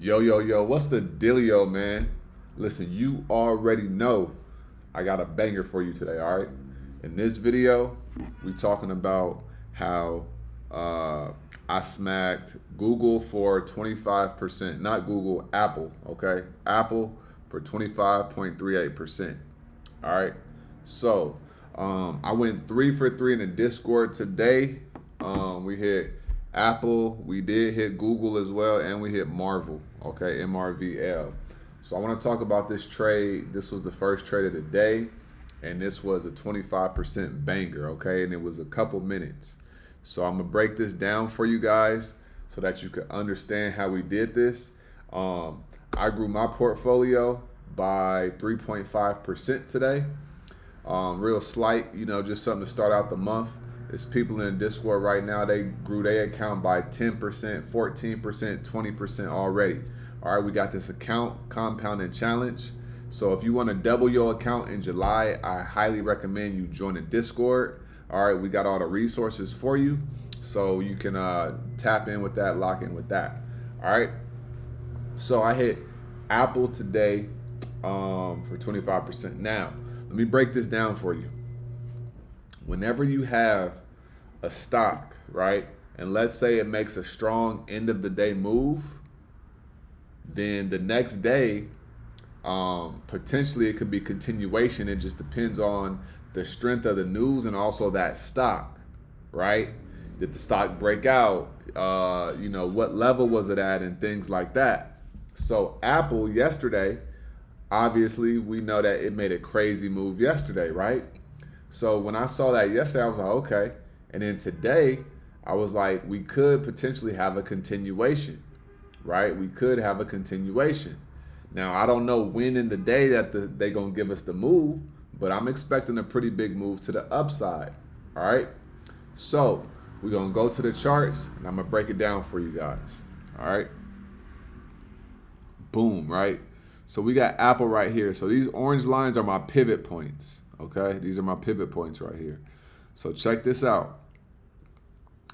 Yo, what's the dealio, man? Listen, you already know I got a banger for you today, all right? In this video, we talking about how uh, I smacked Google for 25%. Not Google, Apple, okay? Apple for 25.38%, all right? So, I went 3 for 3 in the Discord today. We hit Apple, we did hit Google as well, and we hit Marvel, okay, MRVL. So I want to talk about this trade. This was the first trade of the day, and this was a 25% banger, okay, and it was a couple minutes. So I'm gonna break this down for you guys so that you can understand how we did this. I grew my portfolio by 3.5% today. Real slight, just something to start out the month. There's people in the Discord right now, they grew their account by 10%, 14%, 20% already. All right, we got this account compounding challenge. So if you want to double your account in July, I highly recommend you join the Discord. All right, we got all the resources for you. So you can tap in with that, lock in with that. All right. So I hit Apple today for 25%. Now, let me break this down for you. Whenever you have a stock, right, and let's say it makes a strong end of the day move, then the next day, potentially it could be continuation. It just depends on the strength of the news and also that stock, right? Did the stock break out? What level was it at and things like that. So Apple yesterday, obviously we know that it made a crazy move yesterday, right? So when I saw that yesterday, I was like, okay. And then today, I was like, we could potentially have a continuation, right? We could have a continuation. Now, I don't know when in the day that they're going to give us the move, but I'm expecting a pretty big move to the upside, all right? So we're going to go to the charts, and I'm going to break it down for you guys, all right? Boom, right? So we got Apple right here. So these orange lines are my pivot points. Okay, these are my pivot points right here. So check this out.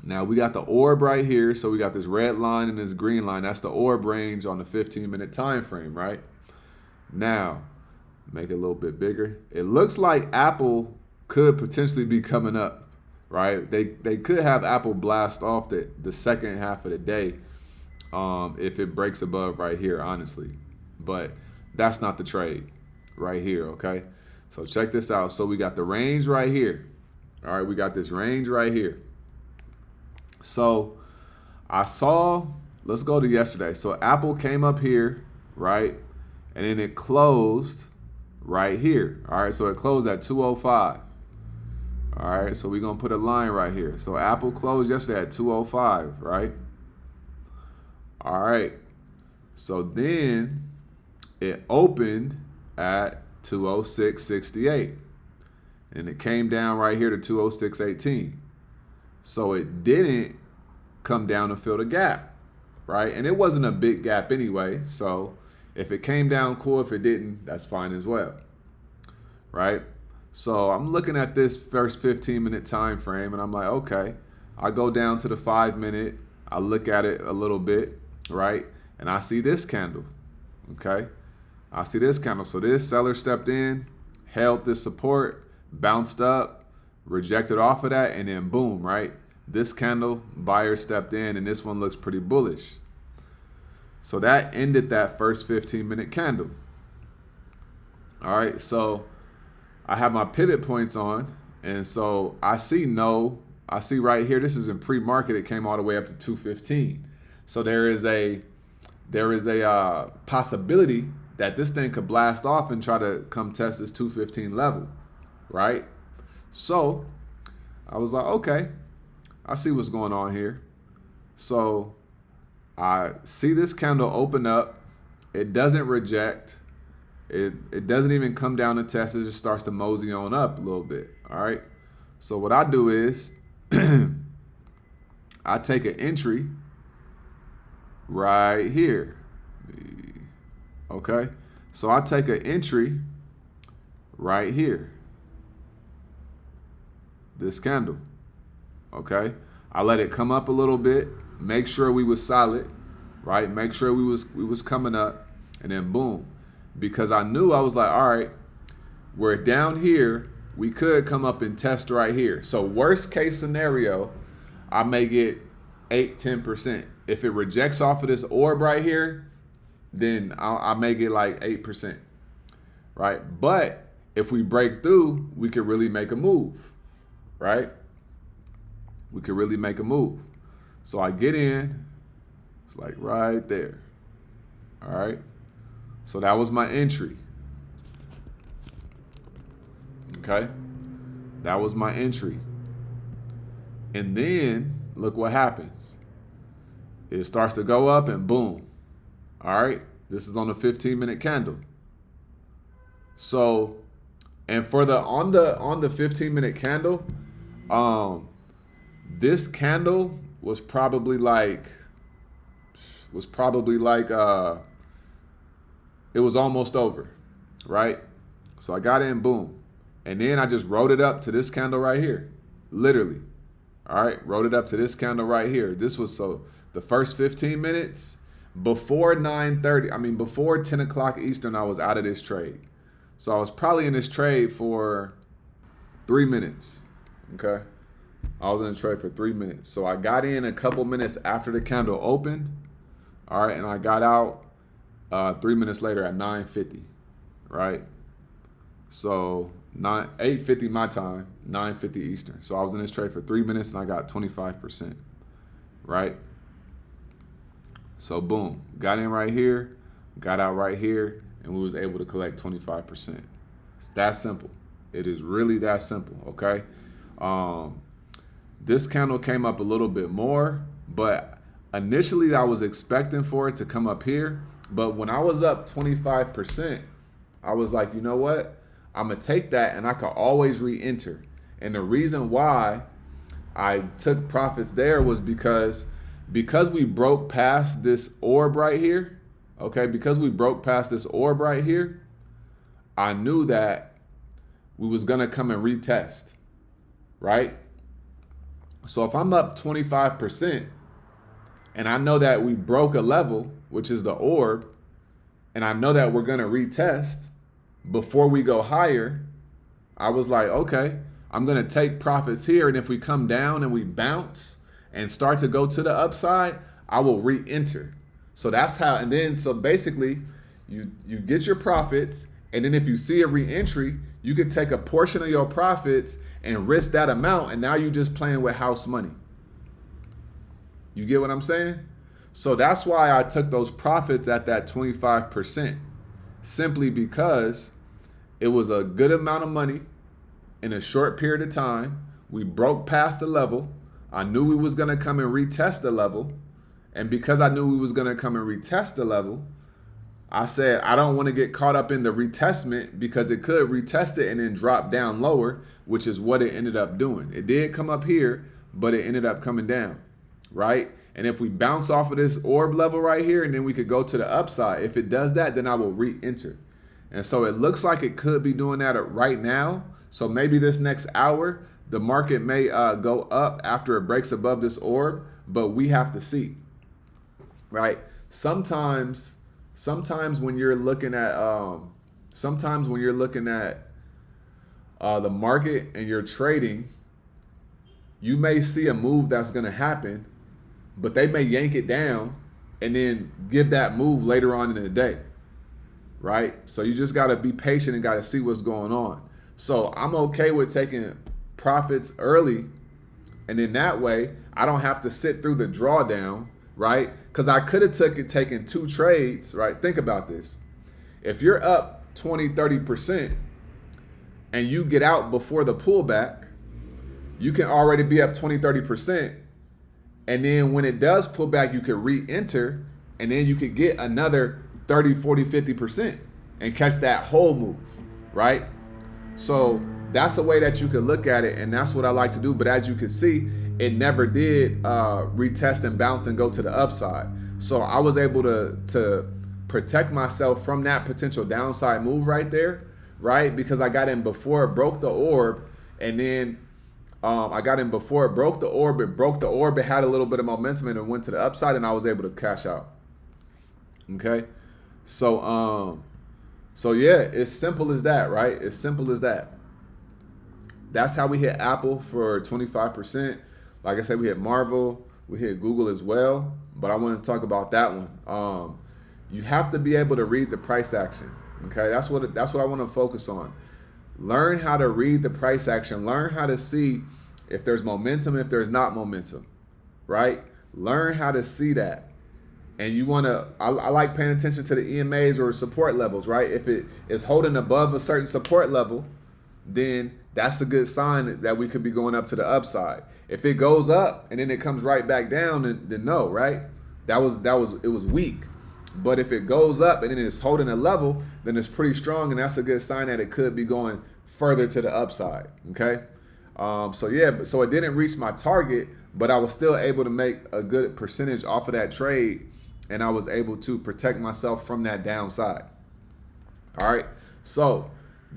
Now we got the orb right here. So we got this red line and this green line. That's the orb range on the 15-minute time frame, right? Now, make it a little bit bigger. It looks like Apple could potentially be coming up, right? They could have Apple blast off the second half of the day if it breaks above right here, honestly. But that's not the trade right here, okay? So check this out. So we got the range right here. All right, we got this range right here. So let's go to yesterday. So Apple came up here, right? And then it closed right here. All right, so it closed at 205. All right, so we're going to put a line right here. So Apple closed yesterday at 205, right? All right, so then it opened at 206.68, and it came down right here to 206.18. So it didn't come down and fill the gap, right? And it wasn't a big gap anyway. So if it came down, cool. If it didn't, that's fine as well, right? So I'm looking at this first 15-minute time frame, and I'm like, okay. I go down to the 5-minute. I look at it a little bit, right? And I see this candle, okay? I see this candle. So this seller stepped in, held this support, bounced up, rejected off of that, and then boom, right? This candle, buyer stepped in, and this one looks pretty bullish. So that ended that first 15-minute candle. All right, so I have my pivot points on, and so I see right here, this is in pre-market, it came all the way up to 215. So there is a possibility that this thing could blast off and try to come test this 215 level, right? So I was like, okay, I see what's going on here. So I see this candle open up. It doesn't reject. It doesn't even come down to test. It just starts to mosey on up a little bit, all right? So what I do is I take an entry right here. Okay, so I take an entry right here, this candle, okay? I let it come up a little bit, make sure we was solid, right? Make sure we was coming up, and then boom. Because I knew, I was like, all right, we're down here. We could come up and test right here. So worst case scenario, I may get 8-10%. If it rejects off of this orb right here, then I may get like 8%, right? But if we break through, we could really make a move, right? We could really make a move. So I get in, it's like right there, all right? So that was my entry. Okay? That was my entry. And then look what happens. It starts to go up and boom. All right? This is on the 15-minute candle. So, and for the on the 15-minute candle, this candle was probably like it was almost over, right? So I got in, boom. And then I just wrote it up to this candle right here, literally. All right, wrote it up to this candle right here. This was so the first 15 minutes before 9:30, before 10 o'clock Eastern, I was out of this trade. So I was probably in this trade for 3 minutes, okay? I was in the trade for 3 minutes. So I got in a couple minutes after the candle opened, all right, and I got out 3 minutes later at 9:50, right? So 8:50 my time, 9:50 Eastern. So I was in this trade for 3 minutes and I got 25%, right? So boom, got in right here, got out right here, and we was able to collect 25%. It's that simple. It is really that simple, okay? This candle came up a little bit more, but initially I was expecting for it to come up here. But when I was up 25%, I was like, you know what? I'm going to take that and I can always re-enter. And the reason why I took profits there was because we broke past this orb right here, okay? Because we broke past this orb right here, I knew that we was going to come and retest, right? So if I'm up 25% and I know that we broke a level, which is the orb, and I know that we're going to retest before we go higher, I was like, okay, I'm going to take profits here. And if we come down and we bounce and start to go to the upside, I will re-enter. So that's how, and then, so basically you get your profits. And then if you see a re-entry, you could take a portion of your profits and risk that amount. And now you're just playing with house money. You get what I'm saying? So that's why I took those profits at that 25%, simply because it was a good amount of money in a short period of time. We broke past the level. I knew we was going to come and retest the level. And because I knew we was going to come and retest the level, I said, I don't want to get caught up in the retestment because it could retest it and then drop down lower, which is what it ended up doing. It did come up here, but it ended up coming down, right? And if we bounce off of this orb level right here, and then we could go to the upside. If it does that, then I will re-enter. And so it looks like it could be doing that right now. So maybe this next hour, the market may go up after it breaks above this orb, but we have to see, right? Sometimes when you're looking at the market and you're trading, you may see a move that's going to happen, but they may yank it down and then give that move later on in the day, right? So you just got to be patient and got to see what's going on. So I'm okay with taking profits early, and then that way I don't have to sit through the drawdown, right? Because I could have taken 2 trades, right? Think about this. If you're up 20-30% and you get out before the pullback, you can already be up 20-30%. And then when it does pull back, you could re-enter, and then you could get another 30, 40, 50% and catch that whole move, right? So that's a way that you could look at it, and that's what I like to do. But as you can see, it never did retest and bounce and go to the upside. So I was able to protect myself from that potential downside move right there, right? Because I got in before it broke the orb, and then I got in before it broke the orb. It broke the orb. It had a little bit of momentum and it went to the upside, and I was able to cash out. Okay. So yeah, it's simple as that, right? It's simple as that. That's how we hit Apple for 25%. Like I said, we hit Marvel, we hit Google as well. But I want to talk about that one. You have to be able to read the price action. Okay, that's what I want to focus on. Learn how to read the price action. Learn how to see if there's momentum, if there's not momentum, right? Learn how to see that. And you want to, I like paying attention to the EMAs or support levels, right? If it is holding above a certain support level, then that's a good sign that we could be going up to the upside. If it goes up and then it comes right back down, then no, right? It was weak. But if it goes up and then it's holding a level, then it's pretty strong, and that's a good sign that it could be going further to the upside. Okay. So it didn't reach my target, but I was still able to make a good percentage off of that trade, and I was able to protect myself from that downside. All right. So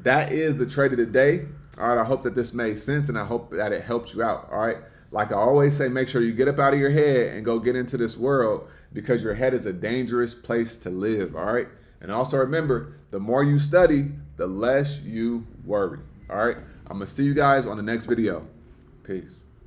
that is the trade of the day. All right. I hope that this made sense, and I hope that it helps you out. All right. Like I always say, make sure you get up out of your head and go get into this world, because your head is a dangerous place to live. All right. And also remember, the more you study, the less you worry. All right. I'm going to see you guys on the next video. Peace.